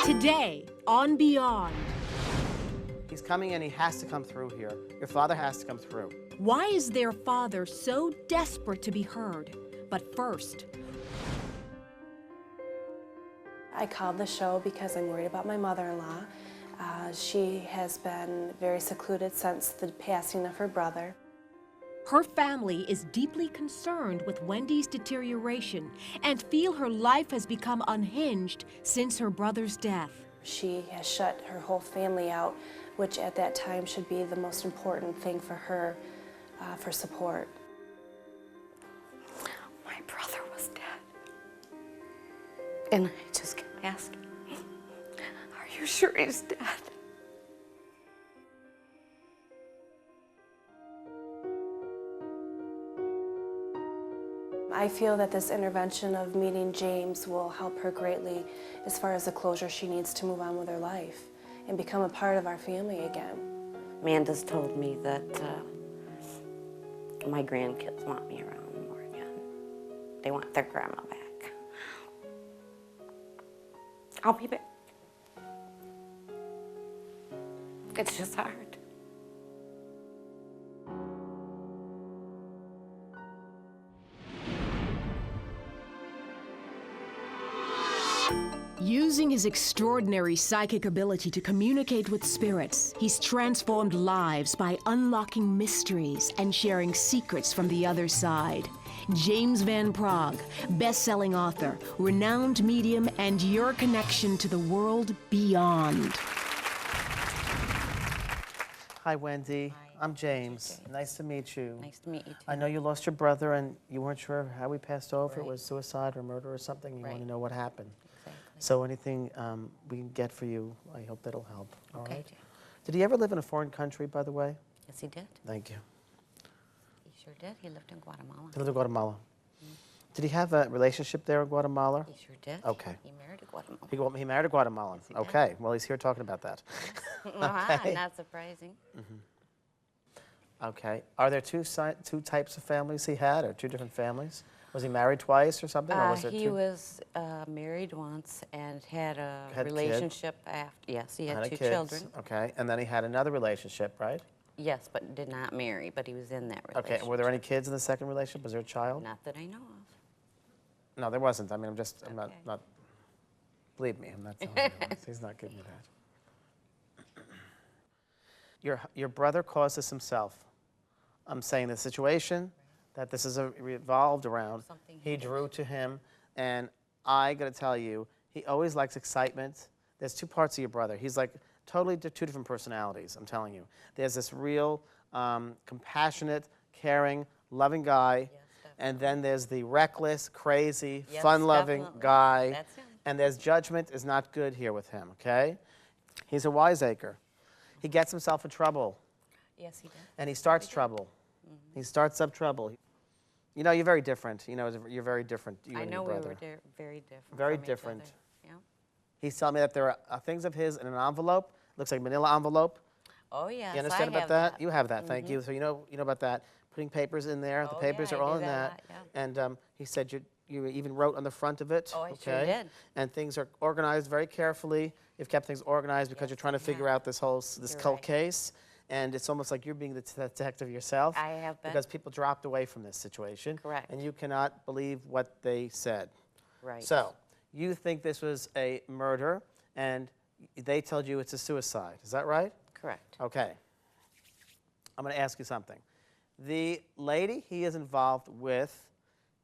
Today on Beyond. He's coming and he has to come through here. Your father has to come through. Why is their father so desperate to be heard? But first, I called the show because I'm worried about my mother-in-law. She has been very secluded since the passing of her brother. her family is deeply concerned with Wendy's deterioration and feel her life has become unhinged since her brother's death. She has shut her whole family out, which at that time should be the most important thing for her, for support. My brother was dead. And I just kept asking, are you sure he's dead? I feel that this intervention of meeting James will help her greatly as far as the closure she needs to move on with her life and become a part of our family again. Amanda's told me that my grandkids want me around more again. They want their grandma back. I'll be back. It's just hard. Using his extraordinary psychic ability to communicate with spirits, he's transformed lives by unlocking mysteries and sharing secrets from the other side. James Van Praagh, best-selling author, renowned medium, and your connection to the world beyond. Hi, Wendy. Hi. I'm James. James. Nice to meet you. Nice to meet you too. I know you lost your brother and you weren't sure how he passed over. It Right. was suicide or murder or something. You want Right. to know what happened. Exactly. So anything we can get for you, I hope that'll help. All Okay, right? James. Did he ever live in a foreign country, by the way? Yes, he did. Thank you. He sure did. He lived in Guatemala. He lived in Guatemala. Did he have a relationship there in Guatemala? He sure did. Okay. He married a Guatemalan. He married a Guatemalan. he did. Okay. Well, he's here talking about that. Okay. Not surprising. Okay. Are there two types of families he had, or two different families? Was he married twice or something, or was there He two? was married once and had a Had a kid? relationship after. Yes, he had two kids. children. Okay. And then he had another relationship, right? Yes, but did not marry, but he was in that relationship. Okay. And were there any kids in the second relationship? Was there a child? Not that I know of. No, there wasn't. I mean, I'm Okay. not, believe me, I'm not telling you. He's not giving you that. Your brother caused this himself. I'm saying the situation that this is revolved around, Something he he drew to him, and I gotta tell you, he always likes excitement. There's two parts of your brother. He's like totally two different personalities, I'm telling you. There's this real compassionate, caring, loving guy, and then there's the reckless, crazy, Yes, fun-loving definitely. guy. That's him. And there's judgment is not good here with him, okay? He's a wiseacre. He gets himself in trouble, Yes, he did. and he starts trouble. He starts up trouble. You know, you're very different. You know, you're very different, you I and know your we brother. were very different. Very from each different. other. Yeah. He's telling me that there are things of his in an envelope. Looks like a manila envelope. Oh yes, You understand I about have that? You have that, thank you. So you know about that. Putting papers in there. The Oh, papers yeah, are I all do in that a that. lot, yeah. And he said you even wrote on the front of it. Oh, I okay? sure did. And things are organized very carefully. You've kept things organized because Yes, you're trying to I figure have. out this You're cult right. case. And it's almost like you're being the detective yourself. I have been. Because people dropped away from this situation. Correct. And you cannot believe what they said. Right. So you think this was a murder, and they told you it's a suicide. Is that right? Correct. Okay. I'm going to ask you something. The lady he is involved with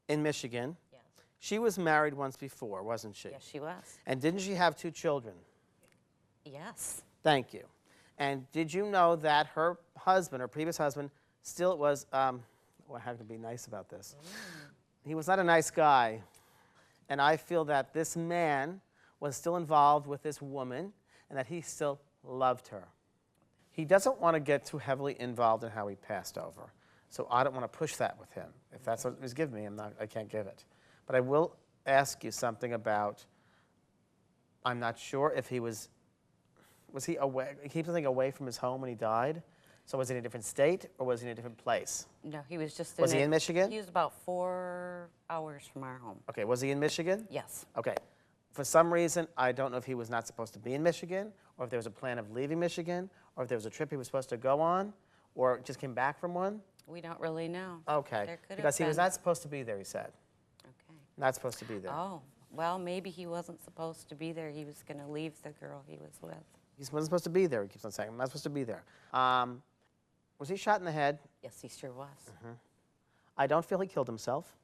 in Michigan, Yes. she was married once before, wasn't she? Yes, she was. And didn't she have 2 children? Yes. Thank you. And did you know that her husband, her previous husband, still was, well, I have to be nice about this. He was not a nice guy. And I feel that this man was still involved with this woman and that he still loved her. He doesn't want to get too heavily involved in how he passed over. So I don't want to push that with him. If that's what he's giving me, I can't give it. But I will ask you something about, I'm not sure if he was he away, he keeps something away from his home when he died? So was he in a different state or was he in a different place? No, he was just. Was he in Michigan? He was about 4 hours from our home. Okay, was he in Michigan? Yes. Okay. For some reason, I don't know if he was not supposed to be in Michigan, or if there was a plan of leaving Michigan, or if there was a trip he was supposed to go on, or just came back from one. We don't really know. Okay, There could have because he was been. not supposed to be there, he said. Okay. Not supposed to be there. Oh, well, maybe he wasn't supposed to be there. He was going to leave the girl he was with. He wasn't supposed to be there, he keeps on saying. I'm not supposed to be there. Was he shot in the head? Yes, he sure was. I don't feel he killed himself.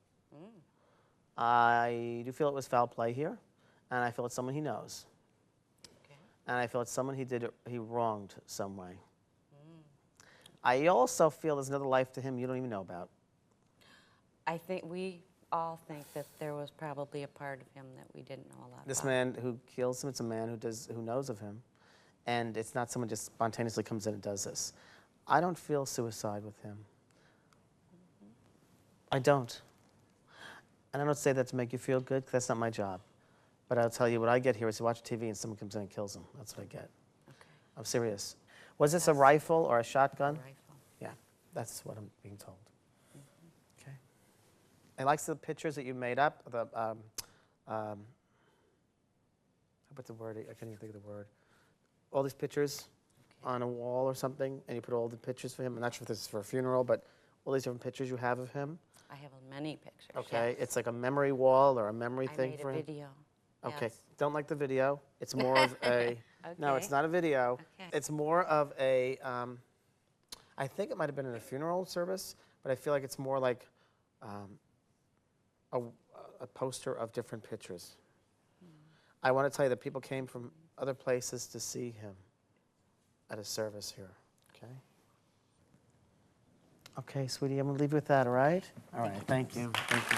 I do feel it was foul play here, and I feel it's someone he knows. Okay. And I feel it's someone he wronged some way. I also feel there's another life to him you don't even know about. I think we all think that there was probably a part of him that we didn't know a lot This about. man who kills him, it's a man who knows of him, and it's not someone just spontaneously comes in and does this. I don't feel suicide with him. I don't. And I don't say that to make you feel good, 'cause that's not my job. But I'll tell you, what I get here is to watch TV and someone comes in and kills him. That's what I get. Okay. I'm serious. Was this a rifle or a shotgun? Rifle. Yeah, that's what I'm being told. Okay. I like the pictures that you made up. What's the word? I can't even think of the word. All these pictures on a wall or something, and you put all the pictures for him. I'm not sure if this is for a funeral, but all these different pictures you have of him. I have many pictures. Okay, yes. it's like a memory wall or a memory I thing made for a him. video. Okay, Yes. don't like the video. It's more of a. No, it's Okay. not a video. Okay. It's more of a. I think it might have been in a funeral service, but I feel like it's more like a poster of different pictures. I want to tell you that people came from other places to see him at a service here. Okay. Okay, sweetie, I'm gonna leave you with that. All right. All right. Thank you. Thank you.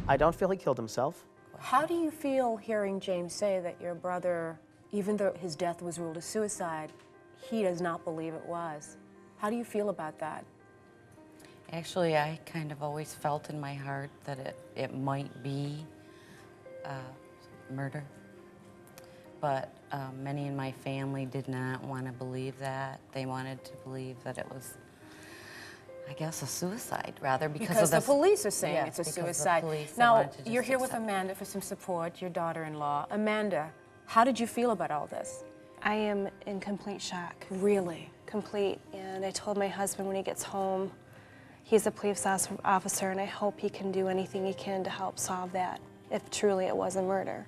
I don't feel he killed himself. How do you feel hearing James say that your brother, even though his death was ruled a suicide, he does not believe it was? How do you feel about that? Actually, I kind of always felt in my heart that it might be murder. But many in my family did not want to believe that. They wanted to believe that it was, I guess, a suicide, rather, Because the police are saying Yes, it's a because the suicide. police, they Now, wanted to just you're here with accept it. Amanda for some support, your daughter-in-law. Amanda, how did you feel about all this? I am in complete shock. Really? Complete. And I told my husband when he gets home, he's a police officer, and I hope he can do anything he can to help solve that, if truly it was a murder.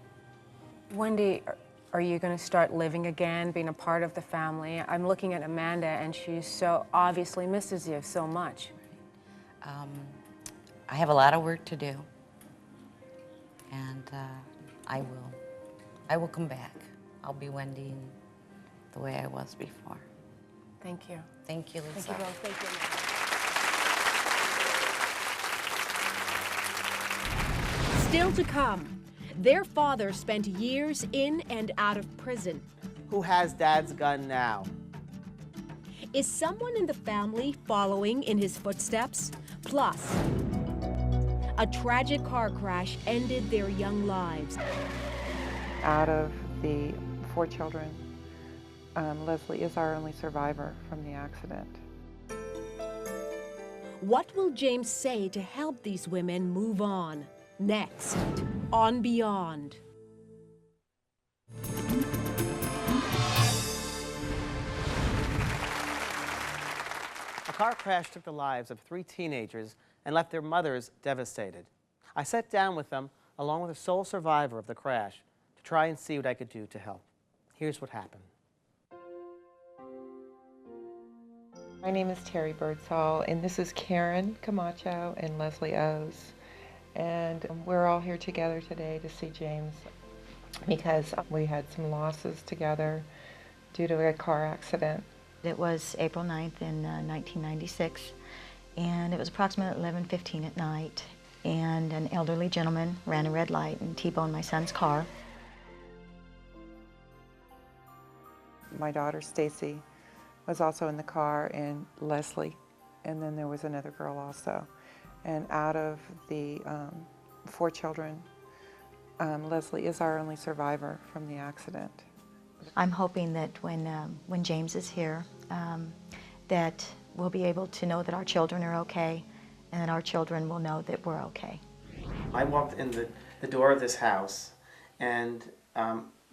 Wendy, are you going to start living again, being a part of the family? I'm looking at Amanda, and she so obviously misses you so much. I have a lot of work to do, and I will come back. I'll be Wendy the way I was before. Thank you. Thank you, Lisa. Thank you both. Thank you, Amanda. Still to come, their father spent years in and out of prison. Who has Dad's gun now? Is someone in the family following in his footsteps? Plus, a tragic car crash ended their young lives. Out of the 4 children, Leslie is our only survivor from the accident. What will James say to help these women move on? Next, on Beyond. A car crash took the lives of 3 teenagers and left their mothers devastated. I sat down with them, along with a sole survivor of the crash, to try and see what I could do to help. Here's what happened. My name is Terry Birdsall, and this is Karen Camacho and Leslie O's. And we're all here together today to see James because we had some losses together due to a car accident. It was April 9th in 1996, and it was approximately 11:15 at night, and an elderly gentleman ran a red light and T-boned my son's car. My daughter Stacy was also in the car, and Leslie, and then there was another girl also. And out of the 4 children, Leslie is our only survivor from the accident. I'm hoping that when James is here, that we'll be able to know that our children are okay, and that our children will know that we're okay. I walked in the the door of this house, and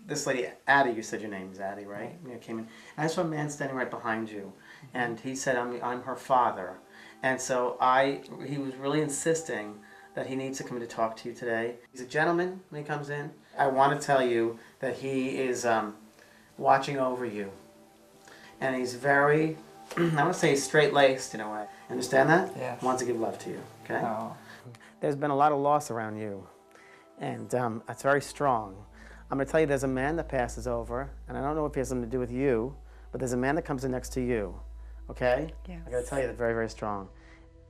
this lady, Addie, you said your name is Addie, right? Yeah, came in. And I saw a man standing right behind you, and he said, I'm her father. And so he was really insisting that he needs to come in to talk to you today. He's a gentleman when he comes in. I want to tell you that he is watching over you. And he's very, I want to say straight-laced in a way. Understand that? Yes. Wants to give love to you, okay? Oh. There's been a lot of loss around you, and it's very strong. I'm going to tell you there's a man that passes over, and I don't know if he has something to do with you, but there's a man that comes in next to you, okay? Yes. I got to tell you that's very, very strong.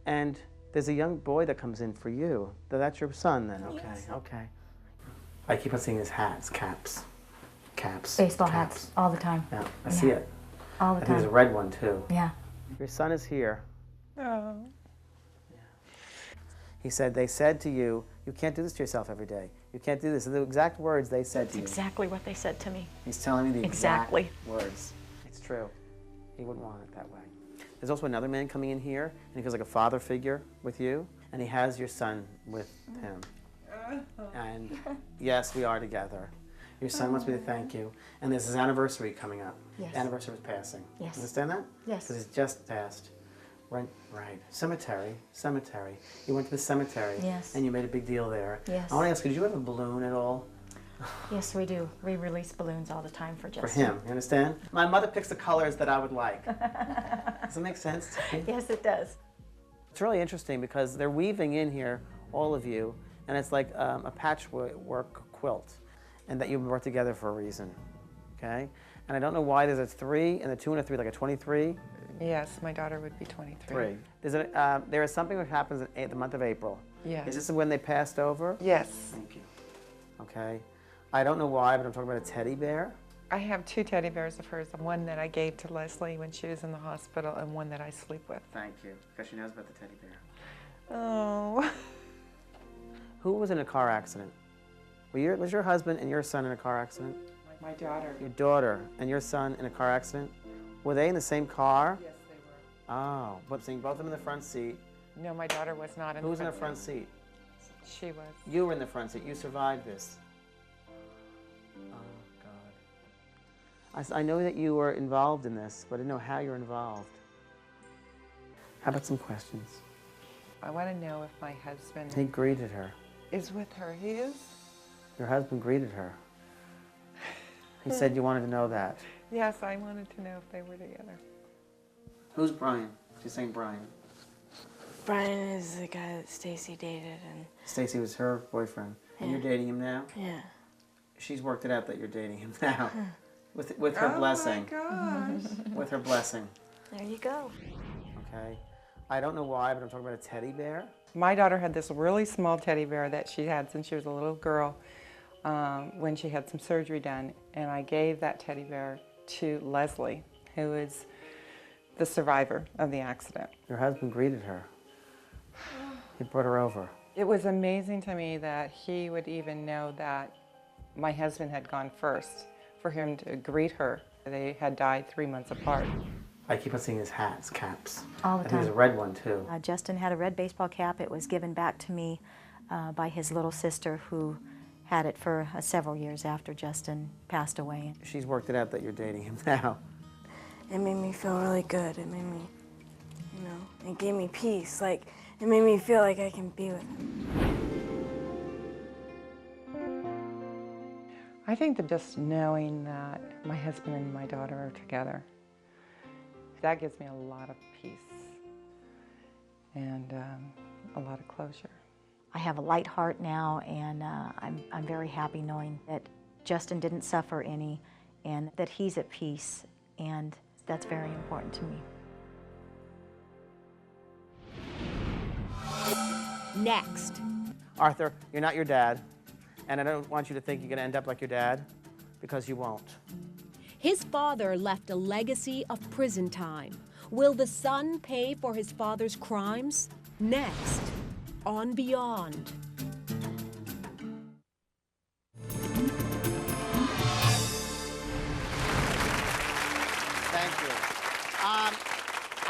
And there's a young boy that comes in for you. That's your son then, okay? Yes. Okay. I keep on seeing his hats, caps. Baseball caps. hats, all the time. Yeah, I see it. All the I think time. there's a red one too. Yeah. Your son is here. Oh. He said, they said to you, you can't do this to yourself every day. You can't do this. The exact words they said to you. Exactly what they said to me. He's telling me the Exactly. exact words. It's true. He wouldn't want it that way. There's also another man coming in here, and he feels like a father figure with you, and he has your son with him. And yes, we are together. Your son wants me to thank you. And there's his anniversary coming up. Yes. Anniversary of his passing. Yes. Understand that? Yes. Because it's just passed. Right. Cemetery. You went to the cemetery. Yes. And you made a big deal there. Yes. I want to ask, did you have a balloon at all? Yes, we do. We release balloons all the time for Justin. For him, you understand? My mother picks the colors that I would like. Does that make sense to you? Yes, it does. It's really interesting because they're weaving in here, all of you, and it's like a patchwork quilt, and that you've brought together for a reason, okay? And I don't know why there's a 3 and a 2 and a 3, like a 23. Yes, my daughter would be 23. There is something that happens in the month of April. Yes. Is this when they passed over? Yes. Thank you. Okay. I don't know why, but I'm talking about a teddy bear. I have 2 teddy bears of hers, one that I gave to Leslie when she was in the hospital and one that I sleep with. Thank you, because she knows about the teddy bear. Oh. Who was in a car accident? Was your husband and your son in a car accident? My daughter. Your daughter and your son in a car accident? Were they in the same car? Yes, they were. Oh, but seeing both of them in the front seat. No, my daughter was not in Who was the in front the front seat? She was. You were in the front seat. You survived this. Oh, God. I know that you were involved in this, but I didn't know how you were involved. How about some questions? I want to know if my husband He greeted her. is with her. He is? Your husband greeted her. He said you wanted to know that. Yes, I wanted to know if they were together. Who's Brian? She's saying Brian. Brian is the guy that Stacy dated, and Stacy was her boyfriend. And you're dating him now? yeah. She's worked it out that you're dating him now. With her blessing. Oh my gosh. With her blessing. There you go. Okay. I don't know why, but I'm talking about a teddy bear. My daughter had this really small teddy bear that she had since she was a little girl when she had some surgery done. And I gave that teddy bear to Leslie, who is the survivor of the accident. Your husband greeted her. He brought her over. It was amazing to me that he would even know that my husband had gone first, for him to greet her. They had died 3 months apart. I keep on seeing his hats, caps. All the I think time. there's a red one too. Justin had a red baseball cap. It was given back to me by his little sister, who had it for several years after Justin passed away. She's worked it out that you're dating him now. It made me feel really good. It made me, it gave me peace. Like, it made me feel like I can be with him. I think that just knowing that my husband and my daughter are together, that gives me a lot of peace and a lot of closure. I have a light heart now, and I'm very happy knowing that Justin didn't suffer any and that he's at peace, and that's very important to me. Next. Arthur, you're not your dad, and I don't want you to think you're going to end up like your dad, because you won't. His father left a legacy of prison time. Will the son pay for his father's crimes? Next, on Beyond. Thank you.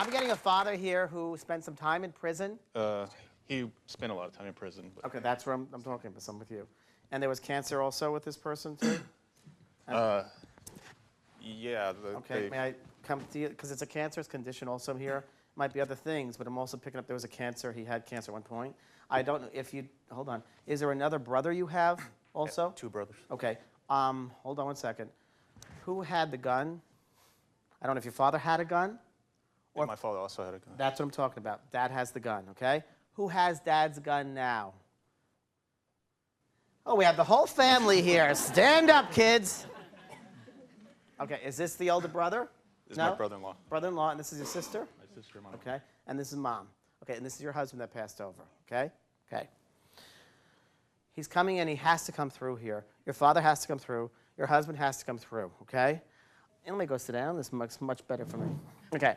I'm getting a father here who spent some time in prison. He spent a lot of time in prison. But Okay, that's where I'm talking about, some with you. And there was cancer also with this person too? yeah. Okay, may I come to you? Because it's a cancerous condition also here. Might be other things, but I'm also picking up there was a cancer. He had cancer at one point. I don't know if you, hold on. Is there another brother you have also? Yeah, 2 brothers. Okay, hold on one second. Who had the gun? I don't know if your father had a gun. Or my father also had a gun. That's what I'm talking about. Dad has the gun, okay? Who has Dad's gun now? Oh, we have the whole family here. Stand up, kids. Okay, is this the older brother? This is my brother-in-law. Brother-in-law, and this is your sister? My sister, mom. Okay, and this is mom. Okay, and this is your husband that passed over, okay? Okay. He's coming in, he has to come through here. Your father has to come through. Your husband has to come through, okay? And let me go sit down. This looks much better for me. Okay.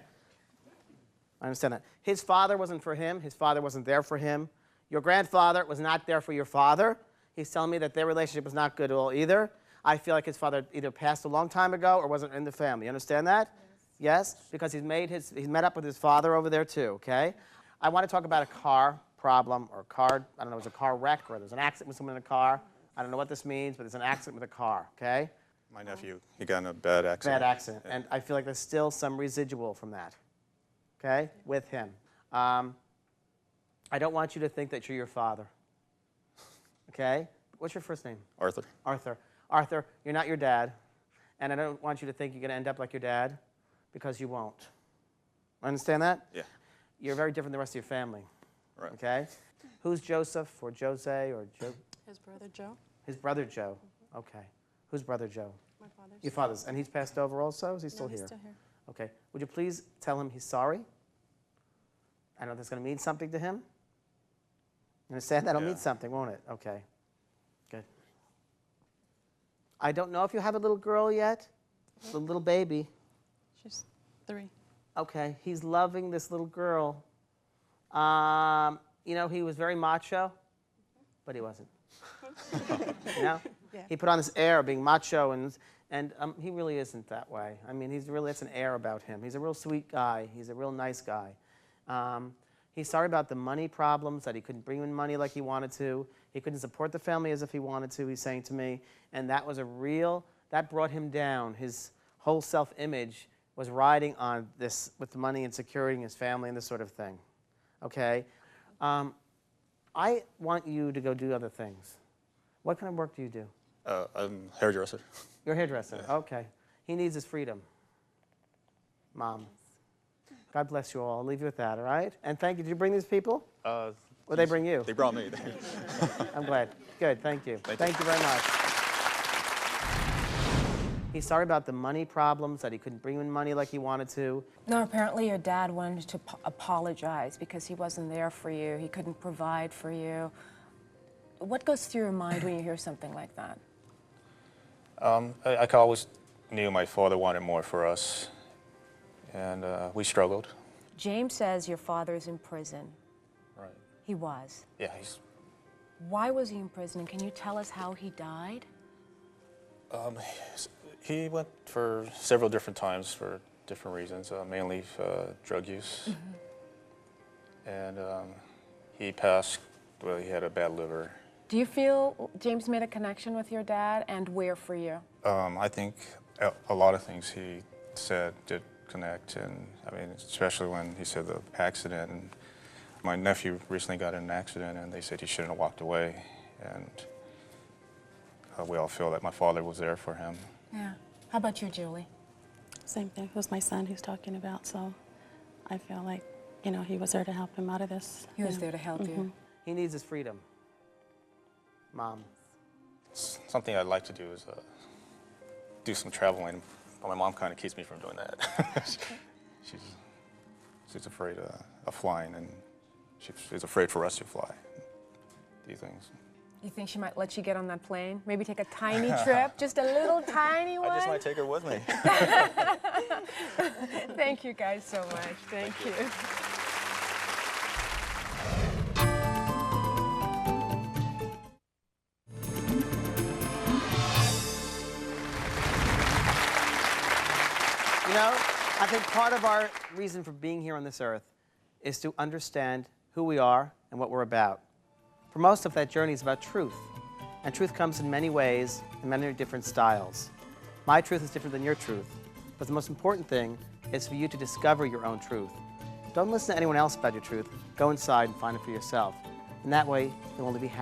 I understand that. His father wasn't for him. His father wasn't there for him. Your grandfather was not there for your father. He's telling me that their relationship was not good at all either. I feel like his father either passed a long time ago or wasn't in the family. You understand that? Yes? Because he's met up with his father over there too, okay? I want to talk about a car problem or car, I don't know, it was a car wreck or there's an accident with someone in a car. I don't know what this means, but there's an accident with a car, okay? My nephew, he got in a bad accident. Bad accident. And I feel like there's still some residual from that, okay, with him. I don't want you to think that you're your father, okay? What's your first name? Arthur. Arthur. Arthur, you're not your dad, and I don't want you to think you're going to end up like your dad, because you won't. Understand that? Yeah. You're very different than the rest of your family. Right. Okay? Who's Joseph or Jose or Joe? His brother Joe. His brother Joe. Okay. Who's brother Joe? My father's. Your father's. And he's passed over also? Is he still No, here? he's still here. Okay. Would you please tell him he's sorry? I know that's going to mean something to him. You understand? That'll mean something, won't it? Okay. Good. I don't know if you have a little girl yet. The little baby. She's 3. Okay, he's loving this little girl. You know, he was very macho, but he wasn't. You know? Yeah. He put on this air of being macho, and he really isn't that way. I mean, that's an air about him. He's a real sweet guy. He's a real nice guy. He's sorry about the money problems, that he couldn't bring in money like he wanted to. He couldn't support the family as if he wanted to, he's saying to me. And that was that brought him down. His whole self-image was riding on this with the money and securing his family and this sort of thing. Okay? I want you to go do other things. What kind of work do you do? I'm a hairdresser. You're a hairdresser. Yeah. Okay. He needs his freedom. Mom. God bless you all. I'll leave you with that, all right? And thank you. Did you bring these people? Or they bring you? They brought me. I'm glad. Good. Thank you. Thank you very much. He's sorry about the money problems, that he couldn't bring in money like he wanted to. No, apparently your dad wanted to apologize because he wasn't there for you. He couldn't provide for you. What goes through your mind when you hear something like that? I always knew my father wanted more for us, and we struggled. James says your father's in prison. Right. He was. Yeah, he's... Why was he in prison? And can you tell us how he died? He went for several different times for different reasons, mainly drug use. And he passed, well, he had a bad liver. Do you feel James made a connection with your dad, and where for you? I think a lot of things he said did connect, and I mean, especially when he said the accident. And my nephew recently got in an accident, and they said he shouldn't have walked away. And we all feel that my father was there for him. Yeah. How about you, Julie? Same thing. It was my son who's talking about, so I feel like, you know, he was there to help him out of this. He was there to help you. He needs his freedom. Mom. Something I'd like to do is do some traveling, but my mom kind of keeps me from doing that. She's afraid of flying, and she's afraid for us to fly, do things. You think she might let you get on that plane? Maybe take a tiny trip, just a little tiny one? I just might take her with me. Thank you guys so much. Thank you. You know, I think part of our reason for being here on this earth is to understand who we are and what we're about. For most of that journey is about truth, and truth comes in many ways, in many different styles. My truth is different than your truth, but the most important thing is for you to discover your own truth. Don't listen to anyone else about your truth. Go inside and find it for yourself. And that way, you'll only be happy.